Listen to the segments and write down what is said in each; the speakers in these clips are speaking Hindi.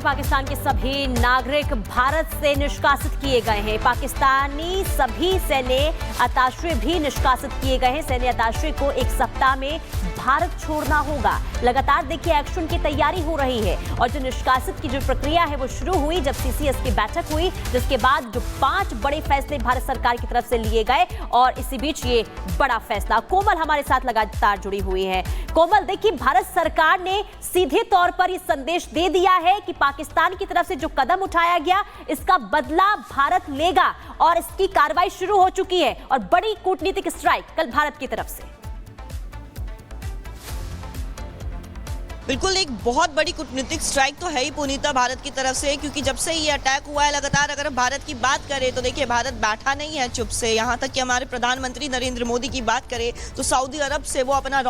पाकिस्तान के सभी नागरिक भारत से निष्कासित किए गए हैं। पाकिस्तानी सभी सैन्य अताशे भी निष्कासित किए गए हैं। सैन्य अताशे को एक सप्ताह में भारत छोड़ना होगा। लगातार देखिए एक्शन की तैयारी हो रही है और जो निष्कासित की जो प्रक्रिया है वो शुरू हुई जब सीसीएस की बैठक हुई, जिसके बाद जो 5 बड़े फैसले भारत सरकार की तरफ से लिए गए और इसी बीच ये बड़ा फैसला। कोमल हमारे साथ लगातार जुड़ी हुई है। कोमल, देखिए भारत सरकार ने सीधे तौर पर ये संदेश दे दिया है कि पाकिस्तान की तरफ से जो कदम उठाया गया इसका बदला भारत लेगा और इसकी कार्रवाई शुरू हो चुकी है और बड़ी कूटनीतिक स्ट्राइक कल भारत की तरफ से। बिल्कुल एक बहुत बड़ी कूटनीतिक स्ट्राइक तो है ही पुनीता भारत की तरफ से, क्योंकि जब से ये अटैक हुआ है लगातार अगर हम भारत की बात करें तो देखिए भारत बैठा नहीं है चुप से। यहाँ तक कि हमारे प्रधानमंत्री नरेंद्र मोदी की बात करें तो सऊदी अरब से वो अपना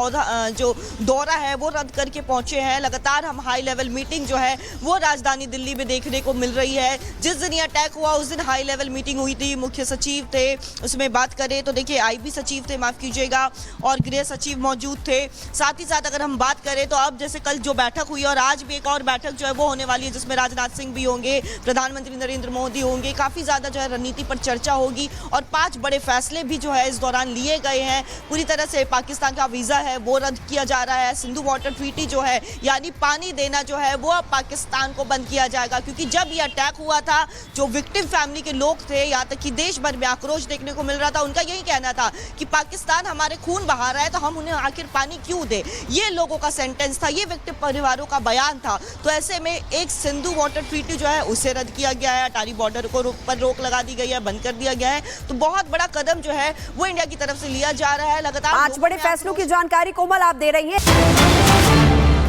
जो दौरा है वो रद्द करके पहुंचे हैं। लगातार हम हाई लेवल मीटिंग जो है वो राजधानी दिल्ली में देखने को मिल रही है। जिस दिन ये अटैक हुआ उस दिन हाई लेवल मीटिंग हुई थी, मुख्य सचिव थे, उसमें बात करें तो देखिए आईबी सचिव थे, माफ कीजिएगा, और गृह सचिव मौजूद थे। साथ ही साथ अगर हम बात करें तो अब जैसे कल जो बैठक हुई और आज भी एक और बैठक जो है वो होने वाली है जिसमें राजनाथ सिंह भी होंगे, प्रधानमंत्री नरेंद्र मोदी होंगे। काफी ज्यादा जो है रणनीति पर चर्चा होगी और 5 बड़े फैसले भी जो है इस दौरान लिए गए हैं। पूरी तरह से पाकिस्तान का वीजा है वो रद्द किया जा रहा है। सिंधु वाटर ट्रीटी जो है यानी पानी देना जो है वो अब पाकिस्तान को बंद किया जाएगा, क्योंकि जब ये अटैक हुआ था जो विक्टिम फैमिली के लोग थे, यहाँ तक कि देश भर में आक्रोश देखने को मिल रहा था। उनका यही कहना था कि पाकिस्तान हमारे खून बहा रहा है तो हम उन्हें आखिर पानी क्यों दे। ये लोगों का सेंटेंस था, ये विक्टिम परिवारों का बयान था। तो ऐसे में एक सिंधु वाटर ट्रीटी जो है उसे रद्द किया गया है, अटारी बॉर्डर को पर रोक लगा दी गई है, बंद कर दिया गया है। तो बहुत बड़ा कदम जो है वो इंडिया की तरफ से लिया जा रहा है। लगातार 5 बड़े फैसलों की जानकारी कोमल आप दे रही हैं।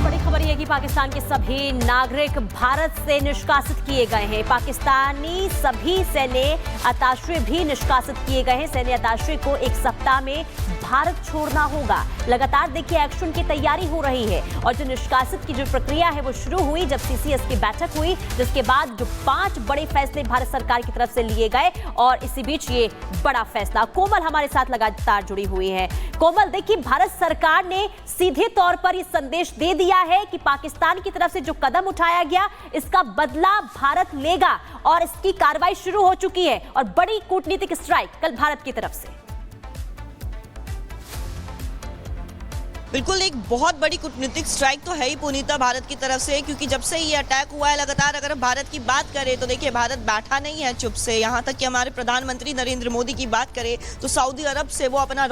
बड़ी खबर यह कि पाकिस्तान के सभी नागरिक भारत से निष्कासित किए गए हैं। पाकिस्तानी सभी सैन्य अताशे भी निष्कासित किए गए हैं। सैन्य अताशे को एक सप्ताह में भारत छोड़ना होगा। लगातार देखिए एक्शन की तैयारी हो रही है और जो निष्कासित की जो प्रक्रिया है वो शुरू हुई जब सीसीएस की बैठक हुई, जिसके बाद जो 5 बड़े फैसले भारत सरकार की तरफ से लिए गए और इसी बीच ये बड़ा फैसला। कोमल हमारे साथ लगातार जुड़ी हुई है। कोमल, देखिए भारत सरकार ने सीधे तौर पर ये संदेश दे दिया है कि पाकिस्तान की तरफ से जो कदम उठाया गया इसका बदला भारत लेगा और इसकी कार्रवाई शुरू हो चुकी है और बड़ी कूटनीतिक स्ट्राइक कल भारत की तरफ से। बिल्कुल एक बहुत बड़ी कूटनीतिक स्ट्राइक तो है ही पुनीता भारत की तरफ से, क्योंकि जब से ये अटैक हुआ है लगातार अगर हम भारत की बात करें तो देखिए भारत बैठा नहीं है चुप से। यहाँ तक कि हमारे प्रधानमंत्री नरेंद्र मोदी की बात करें तो सऊदी अरब से वो अपना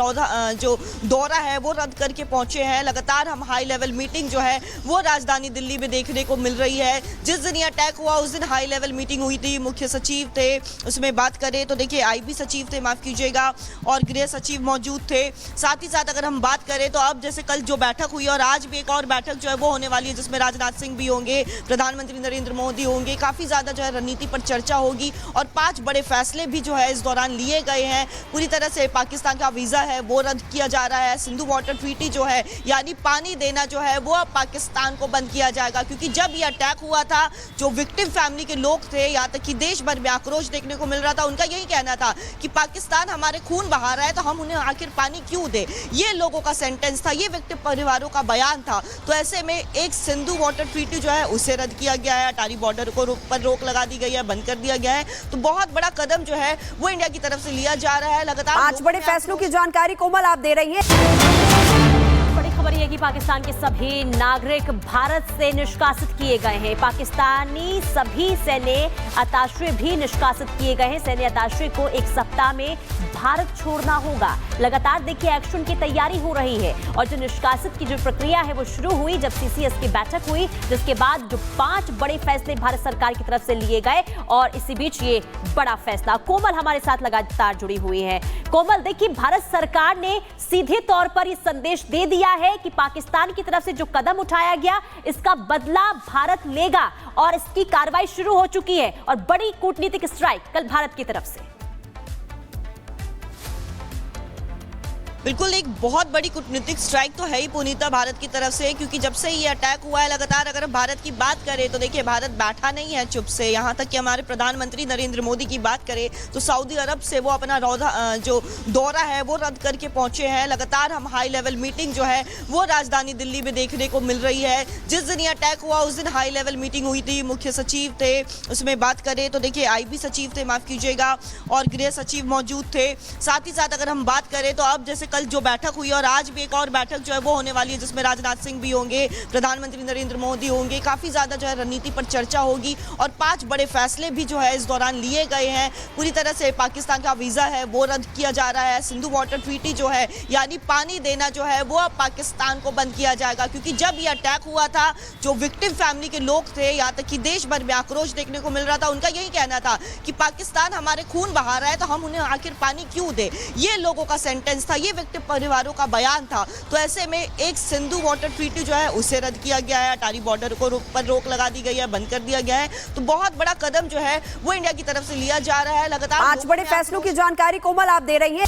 जो दौरा है वो रद्द करके पहुंचे हैं। लगातार हम हाई लेवल मीटिंग जो है वो राजधानी दिल्ली में देखने को मिल रही है। जिस दिन ये अटैक हुआ उस दिन हाई लेवल मीटिंग हुई थी, मुख्य सचिव थे, उसमें बात करें तो देखिए आईबी सचिव थे, माफ कीजिएगा, और गृह सचिव मौजूद थे। साथ ही साथ अगर हम बात करें तो अब जैसे कल जो बैठक हुई और आज भी एक और बैठक जो है वो होने वाली है जिसमें राजनाथ सिंह भी होंगे, प्रधानमंत्री नरेंद्र मोदी होंगे। काफी ज्यादा जो है रणनीति पर चर्चा होगी और 5 बड़े फैसले भी जो है इस दौरान लिए गए हैं। पूरी तरह से पाकिस्तान का वीजा है वो रद्द किया जा रहा है। सिंधु वाटर ट्रीटी जो है यानी पानी देना जो है वो अब पाकिस्तान को बंद किया जाएगा, क्योंकि जब ये अटैक हुआ था जो विक्टिम फैमिली के लोग थे, यहाँ तक कि देश भर में आक्रोश देखने को मिल रहा था। उनका यही कहना था कि पाकिस्तान हमारे खून बहा रहा है तो हम उन्हें आखिर पानी क्यों दे। ये लोगों का सेंटेंस था, ये विक्टिम परिवारों का बयान था। तो ऐसे में एक सिंधु वाटर ट्रीटी जो है उसे रद्द किया गया है, अटारी बॉर्डर को पर रोक लगा दी गई है, बंद कर दिया गया है। तो बहुत बड़ा कदम जो है वो इंडिया की तरफ से लिया जा रहा है। लगातार 5 बड़े फैसलों की जानकारी कोमल आप दे रही हैं। बड़ी खबर यह कि पाकिस्तान के सभी नागरिक भारत से निष्कासित किए गए हैं। पाकिस्तानी सभी सैन्य अताशे भी निष्कासित किए गए हैं। सैन्य अताशे को एक सप्ताह में भारत छोड़ना होगा। लगातार देखिए एक्शन की तैयारी हो रही है और जो निष्कासित की जो प्रक्रिया है वो शुरू हुई जब सीसीएस की बैठक हुई, जिसके बाद जो 5 बड़े फैसले भारत सरकार की तरफ से लिए गए और इसी बीच ये बड़ा फैसला। कोमल हमारे साथ लगातार जुड़ी हुई है। कोमल, देखिए भारत सरकार ने सीधे तौर पर ये संदेश दे दिया है कि पाकिस्तान की तरफ से जो कदम उठाया गया इसका बदला भारत लेगा और इसकी कार्रवाई शुरू हो चुकी है और बड़ी कूटनीतिक स्ट्राइक कल भारत की तरफ से। बिल्कुल एक बहुत बड़ी कूटनीतिक स्ट्राइक तो है ही पुनीता भारत की तरफ से, क्योंकि जब से ये अटैक हुआ है लगातार अगर हम भारत की बात करें तो देखिए भारत बैठा नहीं है चुप से। यहाँ तक कि हमारे प्रधानमंत्री नरेंद्र मोदी की बात करें तो सऊदी अरब से वो अपना जो दौरा है वो रद्द करके पहुंचे हैं। लगातार हम हाई लेवल मीटिंग जो है वो राजधानी दिल्ली में देखने को मिल रही है। जिस दिन ये अटैक हुआ उस दिन हाई लेवल मीटिंग हुई थी, मुख्य सचिव थे, उसमें बात करें तो देखिए आईबी सचिव थे, माफ कीजिएगा, और गृह सचिव मौजूद थे। साथ ही साथ अगर हम बात करें तो अब जैसे कल जो बैठक हुई और आज भी एक और बैठक जो है वो होने वाली है जिसमें राजनाथ सिंह भी होंगे, प्रधानमंत्री नरेंद्र मोदी होंगे। काफी ज्यादा जो है रणनीति पर चर्चा होगी और 5 बड़े फैसले भी जो है इस दौरान लिए गए हैं। पूरी तरह से पाकिस्तान का वीजा है वो रद्द किया जा रहा है। सिंधु वाटर ट्रीटी जो है यानी पानी देना जो है वो अब पाकिस्तान को बंद किया जाएगा, क्योंकि जब ये अटैक हुआ था जो विक्टिम फैमिली के लोग थे, यहाँ तक कि देश भर में आक्रोश देखने को मिल रहा था। उनका यही कहना था कि पाकिस्तान हमारे खून बहा रहा है तो हम उन्हें आखिर पानी क्यों दे। ये लोगों का सेंटेंस था, ये विक्टिम परिवारों का बयान था। तो ऐसे में एक सिंधु वाटर ट्रीटी जो है उसे रद्द किया गया है, अटारी बॉर्डर को पर रोक लगा दी गई है, बंद कर दिया गया है। तो बहुत बड़ा कदम जो है वो इंडिया की तरफ से लिया जा रहा है। लगातार 5 बड़े फैसलों की जानकारी कोमल आप दे रही हैं।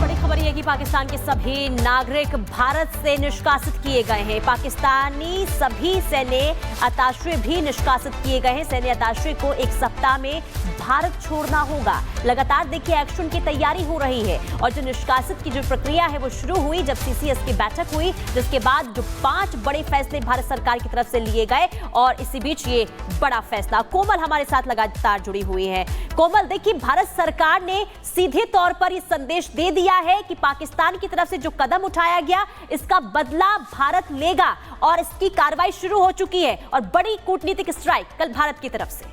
बड़ी खबर यह कि पाकिस्तान के सभी नागरिक भारत से निष्कासित किए गए हैं। पाकिस्तानी सभी सैन्य अताशे भी निष्कासित किए गए हैं। सैन्य अताशे को एक सप्ताह में भारत छोड़ना होगा। लगातार देखिए एक्शन की तैयारी हो रही है और जो निष्कासित की जो प्रक्रिया है वो शुरू हुई जब सीसीएस की बैठक हुई, जिसके बाद जो 5 बड़े फैसले भारत सरकार की तरफ से लिए गए और इसी बीच ये बड़ा फैसला। कोमल हमारे साथ लगातार जुड़ी हुई है। कोमल, देखिए भारत सरकार ने सीधे तौर पर ये संदेश दे दिया है कि पाकिस्तान की तरफ से जो कदम उठाया गया इसका बदला भारत लेगा और इसकी कार्रवाई शुरू हो चुकी है और बड़ी कूटनीतिक स्ट्राइक कल भारत की तरफ से।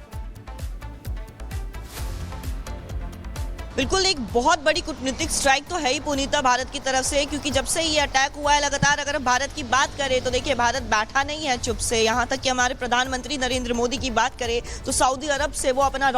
बिल्कुल एक बहुत बड़ी कूटनीतिक स्ट्राइक तो है ही पुनीता भारत की तरफ से, क्योंकि जब से ये अटैक हुआ है लगातार अगर हम भारत की बात करें तो देखिए भारत बैठा नहीं है चुप से। यहाँ तक कि हमारे प्रधानमंत्री नरेंद्र मोदी की बात करें तो सऊदी अरब से वो अपना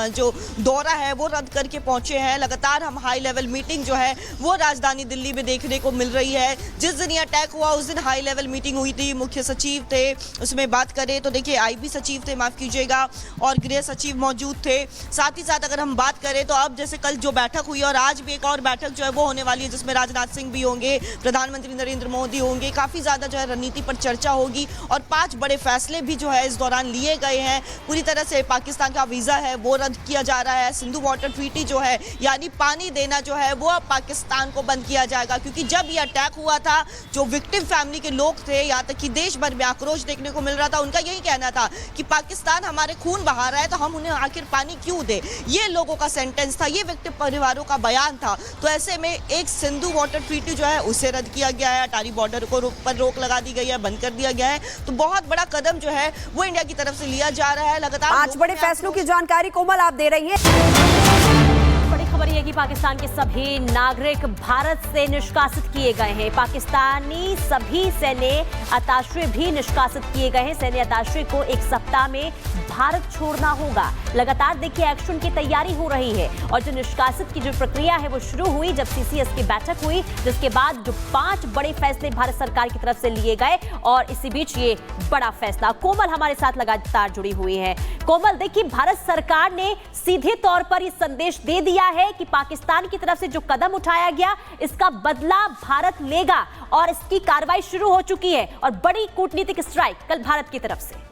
जो दौरा है वो रद्द करके पहुंचे हैं। लगातार हम हाई लेवल मीटिंग जो है वो राजधानी दिल्ली में देखने को मिल रही है। जिस दिन ये अटैक हुआ उस दिन हाई लेवल मीटिंग हुई थी, मुख्य सचिव थे, उसमें बात करें तो देखिए आईबी सचिव थे, माफ कीजिएगा, और गृह सचिव मौजूद थे। साथ ही साथ अगर हम बात करें तो अब जैसे कल जो बैठक हुई और आज भी एक और बैठक जो है वो होने वाली है जिसमें राजनाथ सिंह भी होंगे, प्रधानमंत्री नरेंद्र मोदी होंगे। काफी ज्यादा जो है रणनीति पर चर्चा होगी और 5 बड़े फैसले भी जो है इस दौरान लिए गए हैं। पूरी तरह से पाकिस्तान का वीजा है वो रद्द किया जा रहा है। सिंधु वाटर ट्रीटी जो है यानी पानी देना जो है वो अब पाकिस्तान को बंद किया जाएगा, क्योंकि जब ये अटैक हुआ था जो विक्टिम फैमिली के लोग थे, यहाँ तक कि देश भर में आक्रोश देखने को मिल रहा था। उनका यही कहना था कि पाकिस्तान हमारे खून बहा रहा है तो हम उन्हें आखिर पानी क्यों दे। ये लोगों का सेंटेंस था, ये विक्टिम परिवारों का बयान था। तो ऐसे में एक सिंधु वाटर ट्रीटी जो है उसे रद्द किया गया है, अटारी बॉर्डर को पर रोक लगा दी गई है, बंद कर दिया गया है। तो बहुत बड़ा कदम जो है वो इंडिया की तरफ से लिया जा रहा है। लगातार 5 बड़े फैसलों की जानकारी कोमल आप दे रही हैं। बड़ी खबर यह कि पाकिस्तान के सभी नागरिक भारत से निष्कासित किए गए हैं। पाकिस्तानी सभी सैन्य अताशे भी निष्कासित किए गए हैं। सैन्य अताशे को एक सप्ताह में भारत छोड़ना होगा। लगातार देखिए एक्शन की तैयारी हो रही है और जो निष्कासित की जो प्रक्रिया है वो शुरू हुई जब सीसीएस की बैठक हुई, जिसके बाद जो 5 बड़े फैसले भारत सरकार की तरफ से लिए गए और इसी बीच ये बड़ा फैसला। कोमल हमारे साथ लगातार जुड़ी हुई है। कोमल, देखिए भारत सरकार ने सीधे तौर पर ये संदेश दे दिया है कि पाकिस्तान की तरफ से जो कदम उठाया गया इसका बदला भारत लेगा और इसकी कार्रवाई शुरू हो चुकी है और बड़ी कूटनीतिक स्ट्राइक कल भारत की तरफ से।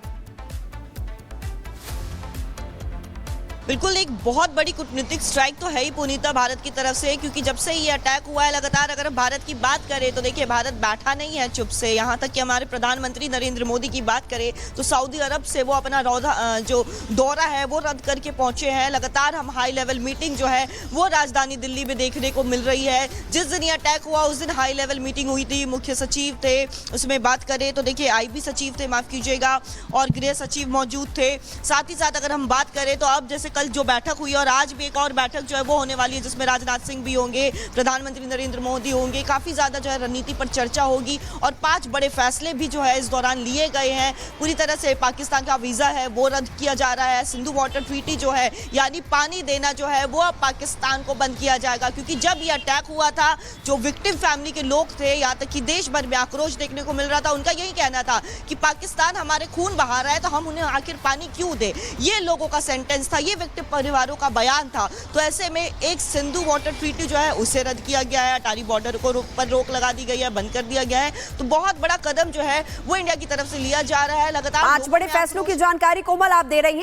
बिल्कुल एक बहुत बड़ी कूटनीतिक स्ट्राइक तो है ही पुनीता भारत की तरफ से, क्योंकि जब से ये अटैक हुआ है लगातार अगर हम भारत की बात करें तो देखिए भारत बैठा नहीं है चुप से। यहाँ तक कि हमारे प्रधानमंत्री नरेंद्र मोदी की बात करें तो सऊदी अरब से वो अपना जो दौरा है वो रद्द करके पहुंचे हैं। लगातार हम हाई लेवल मीटिंग जो है वो राजधानी दिल्ली में देखने को मिल रही है। जिस दिन ये अटैक हुआ उस दिन हाई लेवल मीटिंग हुई थी, मुख्य सचिव थे, उसमें बात करें तो देखिए आईबी सचिव थे, माफ कीजिएगा, और गृह सचिव मौजूद थे। साथ ही साथ अगर हम बात करें तो अब जैसे कल जो बैठक हुई और आज भी एक और बैठक जो है वो होने वाली है जिसमें राजनाथ सिंह भी होंगे, प्रधानमंत्री नरेंद्र मोदी होंगे। काफी ज्यादा जो है रणनीति पर चर्चा होगी और 5 बड़े फैसले भी जो है इस दौरान लिए गए हैं। पूरी तरह से पाकिस्तान का वीजा है वो रद्द किया जा रहा है। सिंधु वाटर ट्रीटी जो है यानी पानी देना जो है वो अब पाकिस्तान को बंद किया जाएगा, क्योंकि जब ये अटैक हुआ था जो विक्टिम फैमिली के लोग थे, यहाँ तक कि देश भर में आक्रोश देखने को मिल रहा था। उनका यही कहना था कि पाकिस्तान हमारे खून बहा रहा है तो हम उन्हें आखिर पानी क्यों दे। ये लोगों का सेंटेंस था, ये प्रभावित परिवारों का बयान था। तो ऐसे में एक सिंधु वाटर ट्रीटी जो है उसे रद्द किया गया है, अटारी बॉर्डर को पर रोक लगा दी गई है, बंद कर दिया गया है। तो बहुत बड़ा कदम जो है वो इंडिया की तरफ से लिया जा रहा है। लगातार 5 बड़े फैसलों की जानकारी कोमल आप दे रही हैं।